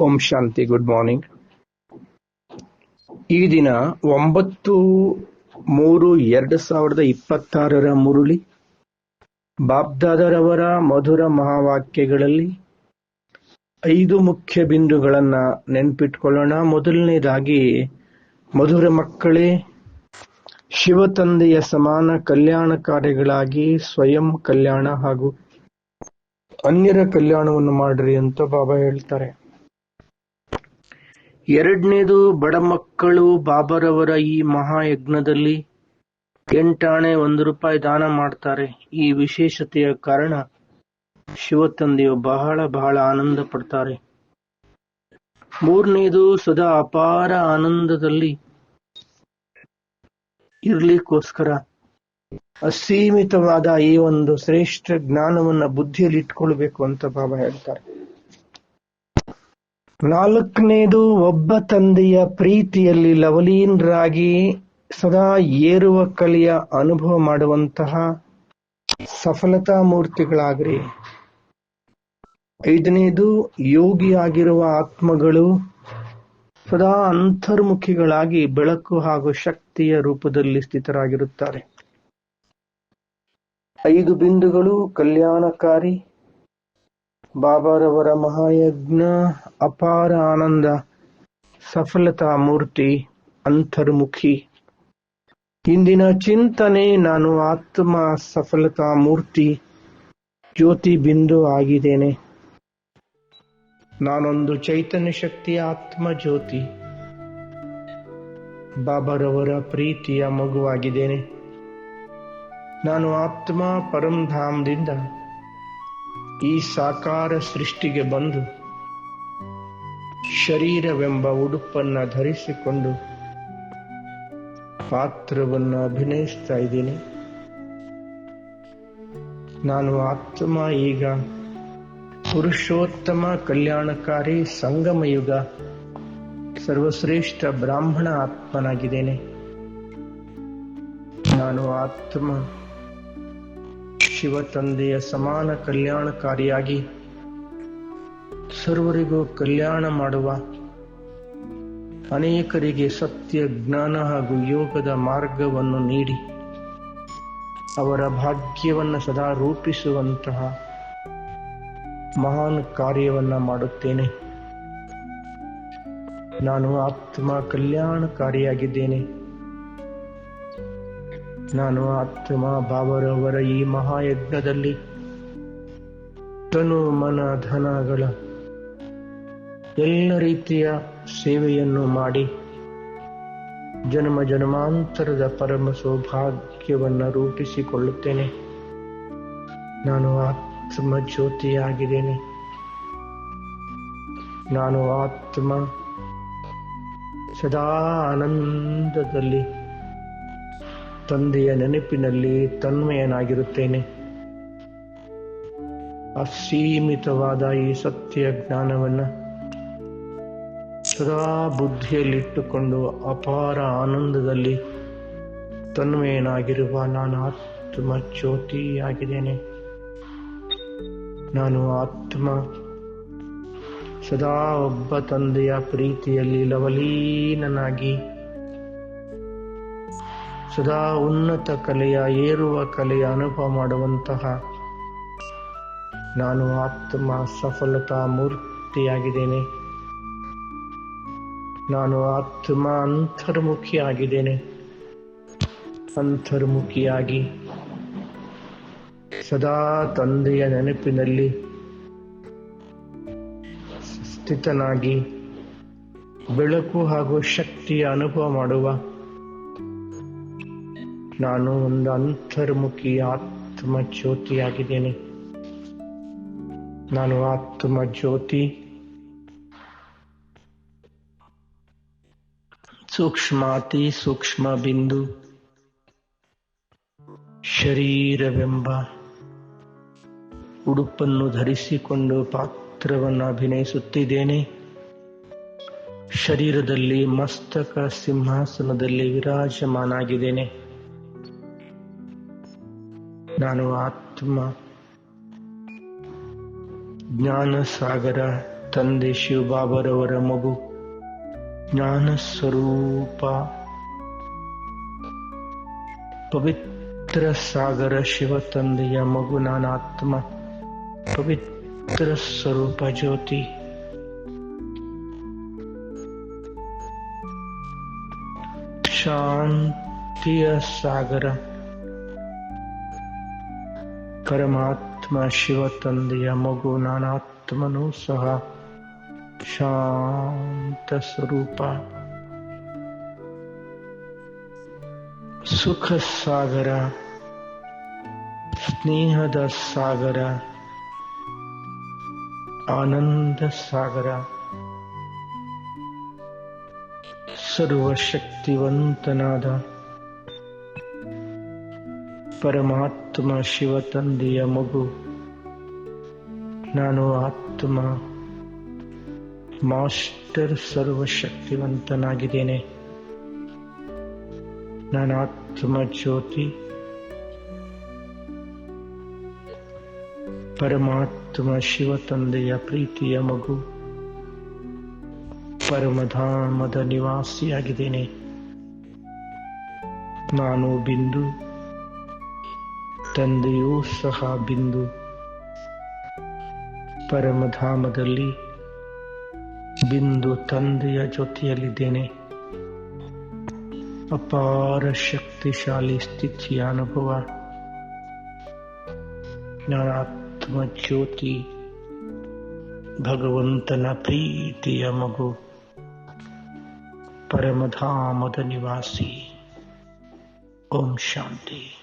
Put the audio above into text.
ಓಂ ಶಾಂತಿ. Good morning. ಈ ದಿನ 9/3/2026 ಮುರುಳಿ ಬಾಬ್ದಾದರವರ ಮಧುರ ಮಹಾವಾಕ್ಯಗಳಲ್ಲಿ 5 ಮುಖ್ಯ ಬಿಂದುಗಳನ್ನ ನೆನ್ಪಿಟ್ಕೊಳ್ಳೋಣ. ಮೊದಲನೇದಾಗಿ, ಮಧುರ ಮಕ್ಕಳೇ, ಶಿವತಂದೆಯ ಸಮಾನ ಕಲ್ಯಾಣಕಾರಿಗಳಾಗಿ ಸ್ವಯಂ ಕಲ್ಯಾಣ ಹಾಗೂ ಅನ್ಯರ ಕಲ್ಯಾಣವನ್ನು ಮಾಡ್ರಿ ಅಂತ ಬಾಬಾ ಹೇಳ್ತಾರೆ. ಎರಡನೇದು, ಬಡ ಮಕ್ಕಳು ಬಾಬರವರ ಈ ಮಹಾಯಜ್ಞದಲ್ಲಿ 8 ಆಣೆ 1 ರೂಪಾಯಿ ದಾನ ಮಾಡ್ತಾರೆ. ಈ ವಿಶೇಷತೆಯ ಕಾರಣ ಶಿವತಂದೆಯು ಬಹಳ ಆನಂದ ಪಡ್ತಾರೆ. ಮೂರನೇದು, ಸದಾ ಅಪಾರ ಆನಂದದಲ್ಲಿ ಇರ್ಲಿಕ್ಕೋಸ್ಕರ ಅಸೀಮಿತವಾದ ಈ ಒಂದು ಶ್ರೇಷ್ಠ ಜ್ಞಾನವನ್ನ ಬುದ್ಧಿಯಲ್ಲಿ ಇಟ್ಕೊಳ್ಬೇಕು ಅಂತ ಬಾಬಾ ಹೇಳ್ತಾರೆ. ನಾಲ್ಕನೇದು, ಒಬ್ಬ ತಂದೆಯ ಪ್ರೀತಿಯಲ್ಲಿ ಲವಲೀನರಾಗಿ ಸದಾ ಏರುವ ಕಲೆಯ ಅನುಭವ ಮಾಡುವಂತಹ ಸಫಲತಾ ಮೂರ್ತಿಗಳಾಗ್ರಿ. 5ನೇದು, ಯೋಗಿಯಾಗಿರುವ ಆತ್ಮಗಳು ಸದಾ ಅಂತರ್ಮುಖಿಗಳಾಗಿ ಬೆಳಕು ಹಾಗೂ ಶಕ್ತಿಯ ರೂಪದಲ್ಲಿ ಸ್ಥಿತರಾಗಿರುತ್ತಾರೆ. 5 ಬಿಂದುಗಳು: ಕಲ್ಯಾಣಕಾರಿ, ಬಾಬಾರವರ ಮಹಾಯಜ್ಞ, ಅಪಾರ ಆನಂದ, ಸಫಲತಾ ಮೂರ್ತಿ, ಅಂತರ್ಮುಖಿ. ಇಂದಿನ ಚಿಂತನೆ: ನಾನು ಆತ್ಮ ಸಫಲತಾ ಮೂರ್ತಿ, ಜ್ಯೋತಿ ಬಿಂದು ಆಗಿದ್ದೇನೆ. ನಾನೊಂದು ಚೈತನ್ಯ ಶಕ್ತಿಯ ಆತ್ಮ ಜ್ಯೋತಿ, ಬಾಬಾರವರ ಪ್ರೀತಿಯ ಮಗುವಾಗಿದ್ದೇನೆ. ನಾನು ಆತ್ಮ ಪರಂಧಾಮದಿಂದ ಈ ಸಾಕಾರ ಸೃಷ್ಟಿಗೆ ಬಂದು ಶರೀರವೆಂಬ ಉಡುಪನ್ನ ಧರಿಸಿಕೊಂಡು ಪಾತ್ರವನ್ನು ಅಭಿನಯಿಸ್ತಾ ಇದ್ದೀನಿ. ನಾನು ಆತ್ಮ ಈಗ ಪುರುಷೋತ್ತಮ ಕಲ್ಯಾಣಕಾರಿ ಸಂಗಮಯುಗ ಸರ್ವಶ್ರೇಷ್ಠ ಬ್ರಾಹ್ಮಣ ಆತ್ಮನಾಗಿದ್ದೇನೆ. ನಾನು ಆತ್ಮ ಶಿವ ತಂದೆಯ ಸಮಾನ ಕಲ್ಯಾಣಕಾರಿಯಾಗಿ ಸರ್ವರಿಗೂ ಕಲ್ಯಾಣ ಮಾಡುವ, ಅನೇಕರಿಗೆ ಸತ್ಯ ಜ್ಞಾನ ಹಾಗೂ ಯೋಗದ ಮಾರ್ಗವನ್ನು ನೀಡಿ ಅವರ ಭಾಗ್ಯವನ್ನು ಸದಾ ರೂಪಿಸುವಂತಹ ಮಹಾನ್ ಕಾರ್ಯವನ್ನ ಮಾಡುತ್ತೇನೆ. ನಾನು ಆತ್ಮ ಕಲ್ಯಾಣಕಾರಿಯಾಗಿದ್ದೇನೆ. ನಾನು ಆತ್ಮ ಬಾಬರವರ ಈ ಮಹಾಯಜ್ಞದಲ್ಲಿ ತನು ಮನ ಧನಗಳ ಎಲ್ಲ ರೀತಿಯ ಸೇವೆಯನ್ನು ಮಾಡಿ ಜನ್ಮ ಜನ್ಮಾಂತರದ ಪರಮ ಸೌಭಾಗ್ಯವನ್ನು ರೂಪಿಸಿಕೊಳ್ಳುತ್ತೇನೆ. ನಾನು ಆತ್ಮ ಜ್ಯೋತಿಯಾಗಿದ್ದೇನೆ. ನಾನು ಆತ್ಮ ಸದಾ ಆನಂದದಲ್ಲಿ ತಂದೆಯ ನೆನಪಿನಲ್ಲಿ ತನ್ಮಯನಾಗಿರುತ್ತೇನೆ. ಅಸೀಮಿತವಾದ ಈ ಸತ್ಯ ಜ್ಞಾನವನ್ನು ಸದಾ ಬುದ್ಧಿಯಲ್ಲಿಟ್ಟುಕೊಂಡು ಅಪಾರ ಆನಂದದಲ್ಲಿ ತನ್ಮಯನಾಗಿರುವ ನಾನು ಆತ್ಮ ಜ್ಯೋತಿಯಾಗಿದ್ದೇನೆ. ನಾನು ಆತ್ಮ ಸದಾ ಒಬ್ಬ ತಂದೆಯ ಪ್ರೀತಿಯಲ್ಲಿ ಲವಲೀನನಾಗಿ ಸದಾ ಉನ್ನತ ಕಲೆಯ ಏರುವ ಕಲೆಯ ಅನುಭವ ಮಾಡುವಂತಹ ನಾನು ಆತ್ಮ ಸಫಲತಾ ಮೂರ್ತಿಯಾಗಿದ್ದೇನೆ. ನಾನು ಆತ್ಮ ಅಂತರ್ಮುಖಿಯಾಗಿದ್ದೇನೆ. ಅಂತರ್ಮುಖಿಯಾಗಿ ಸದಾ ತಂದೆಯ ನೆನಪಿನಲ್ಲಿ ಸ್ಥಿತನಾಗಿ ಬೆಳಕು ಹಾಗೂ ಶಕ್ತಿಯ ಅನುಭವ ಮಾಡುವ ನಾನು ಒಂದು ಅಂತರ್ಮುಖಿ ಆತ್ಮ ಜ್ಯೋತಿಯಾಗಿದ್ದೇನೆ. ನಾನು ಆತ್ಮ ಜ್ಯೋತಿ ಸೂಕ್ಷ್ಮಾತಿ ಸೂಕ್ಷ್ಮ ಬಿಂದು ಶರೀರವೆಂಬ ಉಡುಪನ್ನು ಧರಿಸಿಕೊಂಡು ಪಾತ್ರವನ್ನು ಅಭಿನಯಿಸುತ್ತಿದ್ದೇನೆ. ಶರೀರದಲ್ಲಿ ಮಸ್ತಕ ಸಿಂಹಾಸನದಲ್ಲಿ ವಿರಾಜಮಾನಾಗಿದ್ದೇನೆ. ನಾನು ಆತ್ಮ ಜ್ಞಾನ ಸಾಗರ ತಂದೆ ಶಿವಬಾಬರವರ ಮಗು, ಜ್ಞಾನ ಸ್ವರೂಪ, ಪವಿತ್ರ ಸಾಗರ ಶಿವ ತಂದೆಯ ಮಗು ನಾನಾತ್ಮ, ಪವಿತ್ರ ಸ್ವರೂಪ ಜ್ಯೋತಿ, ಶಾಂತಿಯ ಸಾಗರ, ಪರಮಾತ್ಮ ಶಿವ ತಂದೆಯ ಮಗು ನಾನಾತ್ಮನೂ ಸಹ ಶಾಂತ ಸ್ವರೂಪ, ಸುಖ ಸಾಗರ, ಸ್ನೇಹದ ಸಾಗರ, ಆನಂದ ಸಾಗರ, ಸರ್ವಶಕ್ತಿವಂತನಾದ ಪರಮಾತ್ಮ ಶಿವ ತಂದೆಯ ಮಗು, ನಾನು ಆತ್ಮ, ಮಾಸ್ಟರ್ ಸರ್ವಶಕ್ತಿವಂತನಾಗಿದ್ದೇನೆ. ನಾನು ಆತ್ಮ ಜ್ಯೋತಿ, ಪರಮಾತ್ಮ ಶಿವ ತಂದೆಯ ಪ್ರೀತಿಯ ಮಗು, ಪರಮಧಾಮದ ನಿವಾಸಿಯಾಗಿದ್ದೇನೆ. ನಾನು ಬಿಂದು, ತಂದೆಯೂ ಸಹ ಬಿಂದು. ಪರಮಧಾಮದಲ್ಲಿ ಬಿಂದು ತಂದೆಯ ಜೊತೆಯಲ್ಲಿದ್ದೇನೆ. ಅಪಾರ ಶಕ್ತಿಶಾಲಿ ಸ್ಥಿತಿಯ ಅನುಭವ. ನಾನಾತ್ಮ ಜ್ಯೋತಿ, ಭಗವಂತನ ಪ್ರೀತಿಯ ಮಗು, ಪರಮಧಾಮದ ನಿವಾಸಿ. ಓಂ ಶಾಂತಿ.